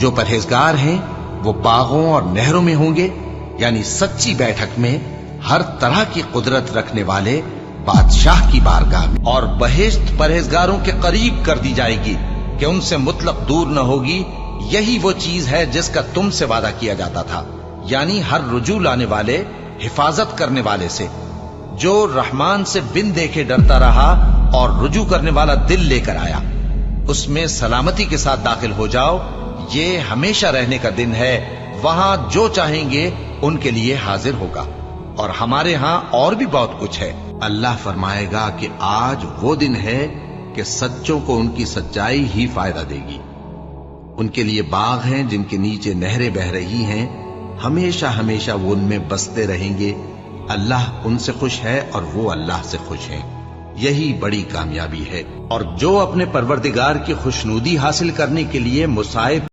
जो परहेजगार हैं वो बागों और नहरों में होंगे, यानी सच्ची बैठक में हर तरह की कुदरत रखने वाले बादशाह की बारगाह में। और बहिश्त परहेजगारों के करीब कर दी जाएगी कि उनसे मुतलक दूर न होगी। यही वो चीज है जिसका तुमसे वादा किया जाता था, यानी हर रुजू लाने वाले, हिफाजत करने वाले से, जो रहमान से बिन देखे डरता रहा और रुजू करने वाला दिल लेकर आया, उसमें सलामती के साथ दाखिल हो जाओ। ये हमेशा रहने का दिन है, वहां जो चाहेंगे उनके लिए हाजिर होगा। और हमारे यहां और भी बहुत कुछ है। अल्लाह फरमाएगा कि आज वो दिन है कि सच्चों को उनकी सच्चाई ही फायदा देगी। उनके लिए बाग हैं जिनके नीचे नहरें बह रही हैं, हमेशा हमेशा वो उनमें बसते रहेंगे। अल्लाह उनसे खुश है और वो अल्लाह से खुश हैं। यही बड़ी कामयाबी है। और जो अपने परवरदिगार की खुशनूदी हासिल करने के लिए मुसाइब